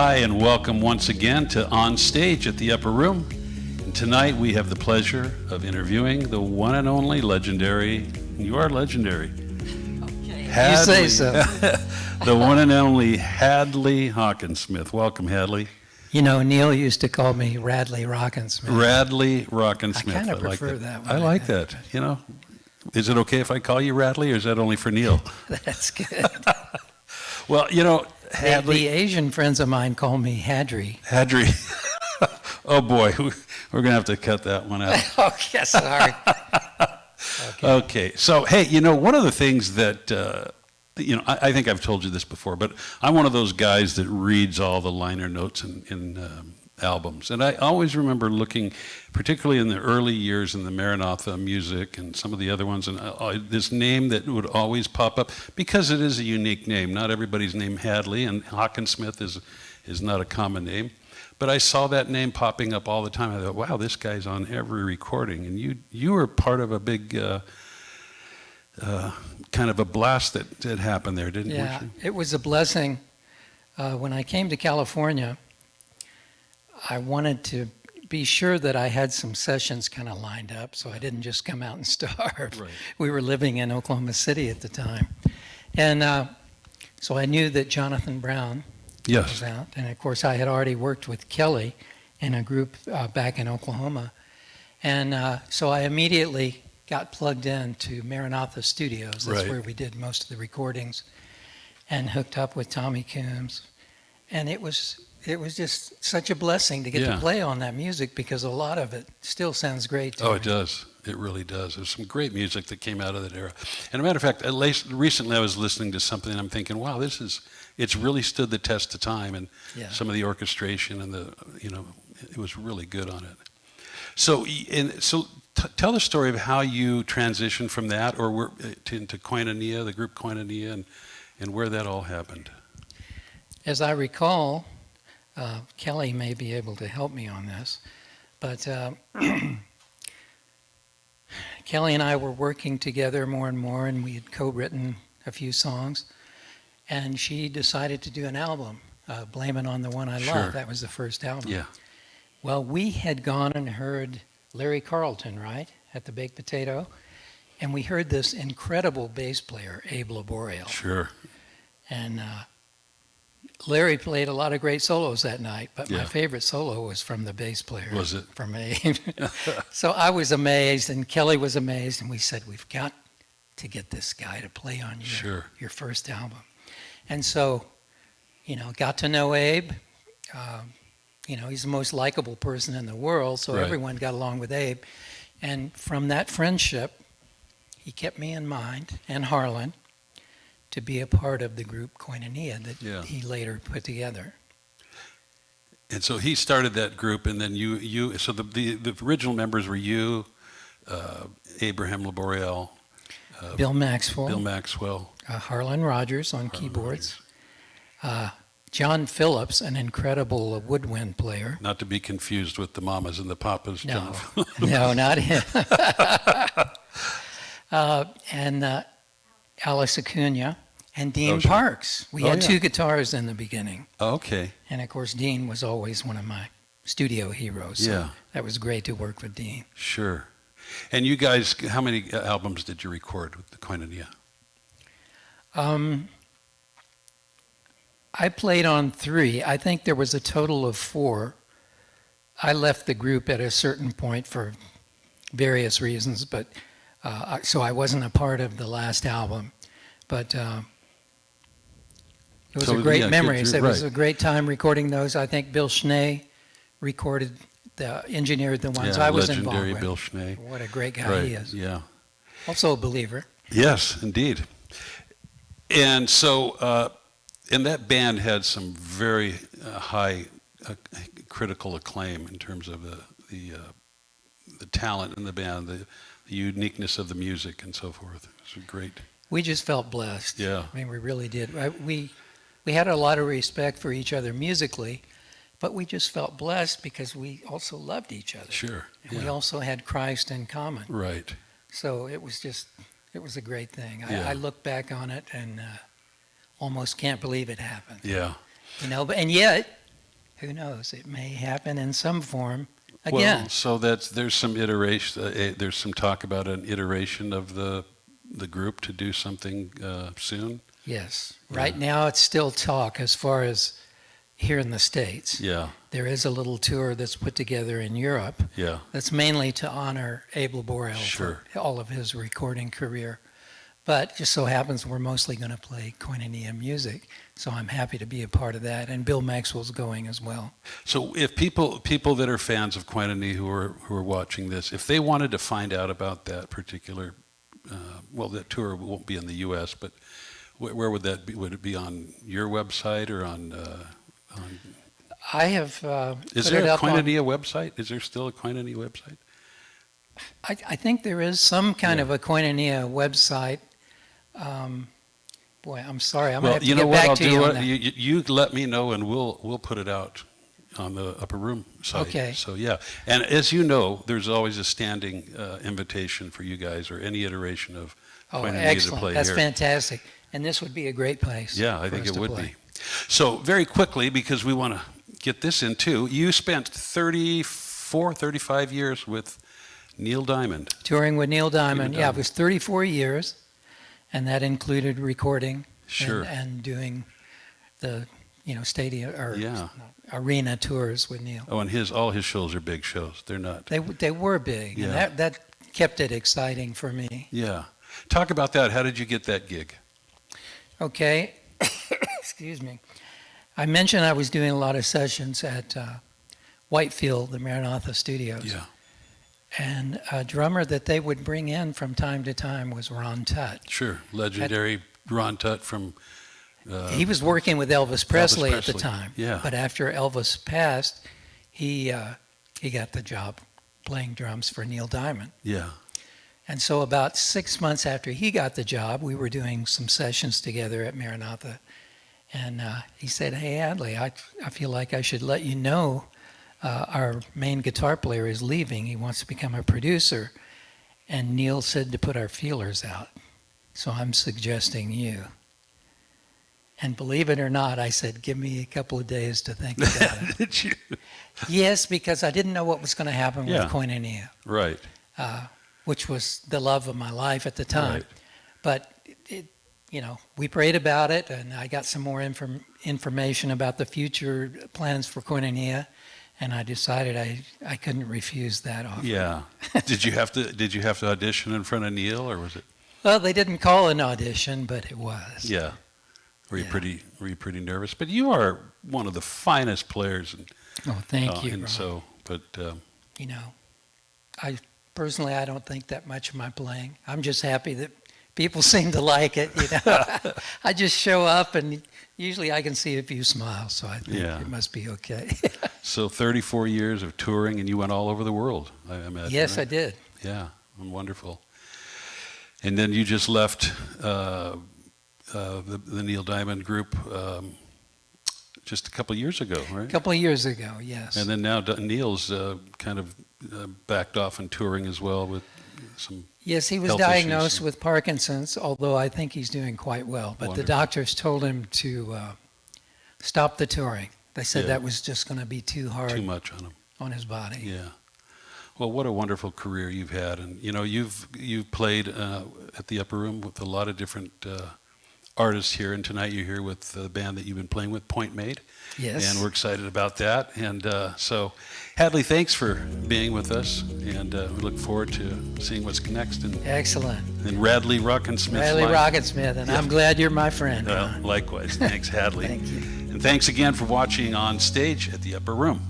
Hi, and welcome once again to On Stage at the Upper Room. And tonight we have the pleasure of interviewing the one and only legendary, you are legendary. Okay, Hadley, you say so. the one and only Hadley Hockensmith. Welcome, Hadley. You know, Neil used to call me Radley Rockensmith. Radley Rockensmith. I kind of like prefer that. that one. I like that. You know, is it okay if I call you Radley, or is that only for Neil? That's good. Well, you know, Hadley. The Asian friends of mine call me Hadri. Hadley. Oh boy, we're going to have to cut that one out. Oh, yes, sorry. Okay, so hey, you know, one of the things that, I think I've told you this before, but I'm one of those guys that reads all the liner notes in albums. And I always remember looking, particularly in the early years in the Maranatha music and some of the other ones, and this name that would always pop up, because it is a unique name. Not everybody's named Hadley, and Hockensmith is not a common name. But I saw that name popping up all the time. I thought, wow, this guy's on every recording. And you were part of a big kind of a blast that happened there, didn't you? Yeah, it was a blessing. When I came to California, I wanted to be sure that I had some sessions kind of lined up so I didn't just come out and starve. Right. We were living in Oklahoma City at the time. And so I knew that Jonathan Brown was out. And of course, I had already worked with Kelly in a group back in Oklahoma. And so I immediately got plugged into Maranatha Studios. That's where we did most of the recordings, and hooked up with Tommy Coombs. And it was just such a blessing to get to play on that music, because a lot of it still sounds great to me. It does. It really does. There's some great music that came out of that era. And a matter of fact, at least recently I was listening to something and I'm thinking, wow, it's really stood the test of time, and some of the orchestration and it was really good on it. So tell the story of how you transitioned from that into Koinonia, the group Koinonia, and where that all happened. As I recall, Kelly may be able to help me on this, but Kelly and I were working together more and more, and we had co-written a few songs, and she decided to do an album, Blame It on the One I Love. That was the first album. Yeah. Well, we had gone and heard Larry Carlton, right, at the Baked Potato, and we heard this incredible bass player, Abe Laboriel. Sure. And Larry played a lot of great solos that night, but my favorite solo was from the bass player. Was it? From Abe. So I was amazed, and Kelly was amazed, and we said, we've got to get this guy to play on your first album. And so, got to know Abe. He's the most likable person in the world, so everyone got along with Abe. And from that friendship, he kept me in mind, and Harlan, to be a part of the group Koinonia that he later put together. And so he started that group, and then so the original members were you, Abraham Laboriel, Bill Maxwell, Harlan Harlan Rogers on keyboards, John Phillips, an incredible woodwind player. Not to be confused with the Mamas and the Papas. No, John. no, not him. And Alice Acuna, and Dean Parks. We had two guitars in the beginning. Okay. And of course, Dean was always one of my studio heroes. So that was great to work with Dean. Sure. And you guys, how many albums did you record with the Koinonia? I played on 3. I think there was a total of 4. I left the group at a certain point for various reasons, but so I wasn't a part of the last album. But it was a great memory. It was a great time recording those. I think Bill Schnee engineered the ones I was involved with. Legendary Bill Schnee. What a great guy he is. Yeah. Also a believer. Yes, indeed. And so, and that band had some very high critical acclaim in terms of the talent in the band, the uniqueness of the music and so forth. It was great. We just felt blessed. Yeah. I mean, we really did. We had a lot of respect for each other musically, but we just felt blessed because we also loved each other. Sure. And we also had Christ in common. Right. So it was a great thing. I look back on it and almost can't believe it happened. Yeah. And yet who knows? It may happen in some form again. Well, so there's some iteration. There's some talk about an iteration of the group to do something soon. Yes. Right now, it's still talk as far as here in the States. Yeah. There is a little tour that's put together in Europe. Yeah. That's mainly to honor Abel Borel Sure. for all of his recording career. But just so happens we're mostly going to play Koinonia music, so I'm happy to be a part of that. And Bill Maxwell's going as well. So if people that are fans of Koinonia who are watching this, if they wanted to find out about that particular, that tour won't be in the U.S., but where would that be? Would it be on your website or on? I have. Is there a Koinonia website? Is there still a Koinonia website? I think there is some kind of a Koinonia website. Boy, I'm sorry. I'm going to have to get back to you on that. You let me know, and we'll put it out on the Upper Room site. Okay. So yeah, and as you know, there's always a standing invitation for you guys or any iteration of Koinonia to play here. That's fantastic. And this would be a great place. Yeah, I think it would be. So very quickly, because we want to get this in too, you spent 35 years with Neil Diamond. Touring with Neil Diamond. Yeah, it was 34 years, and that included recording and doing the stadium or arena tours with Neil. Oh, and all his shows are big shows. They're not. They were big, and that kept it exciting for me. Yeah. Talk about that. How did you get that gig? Okay. Excuse me. I mentioned I was doing a lot of sessions at Whitefield, the Maranatha Studios. Yeah. And a drummer that they would bring in from time to time was Ron Tutt. Sure. Legendary Ron Tutt from... he was working with Elvis Presley at the time. Yeah. But after Elvis passed, he got the job playing drums for Neil Diamond. Yeah. And so about 6 months after he got the job, we were doing some sessions together at Maranatha. And he said, "Hey, Hadley, I feel like I should let you know our main guitar player is leaving. He wants to become a producer." And Neil said to put our feelers out. So I'm suggesting you. And believe it or not, I said, "Give me a couple of days to think about it." Did you? Yes, because I didn't know what was going to happen with Koinonia. Right. Which was the love of my life at the time. Right. But, we prayed about it, and I got some more information about the future plans for Koinonia, and I decided I couldn't refuse that offer. Yeah. Did you have to audition in front of Neil, or was it? Well, they didn't call it an audition, but it was. Yeah. Were you pretty nervous? But you are one of the finest players. Thank you, and Ron. so, but Personally, I don't think that much of my playing. I'm just happy that people seem to like it. I just show up, and usually I can see a few smiles, so I think it must be okay. So 34 years of touring, and you went all over the world, I imagine. Yes, right? I did. Yeah, wonderful. And then you just left the Neil Diamond group just a couple of years ago, right? A couple of years ago, yes. And then now Neil's kind of backed off and touring as well with some Yes, he was health diagnosed issues. with Parkinson's, although I think he's doing quite well. But the Wonderful. doctors told him to stop the touring. They said Yeah. that was just going to be too hard Too much on him. on his body. Yeah. Well, what a wonderful career you've had, and you've played at the Upper Room with a lot of different artists here, and tonight you're here with the band that you've been playing with, Point Made. Yes. And we're excited about that. And so, Hadley, thanks for being with us, and we look forward to seeing what's next. And Excellent. Hadley Hockensmith. Hadley Hockensmith, and I'm glad you're my friend. Well, likewise. Thanks, Hadley. Thank you. And thanks again for watching On Stage at the Upper Room.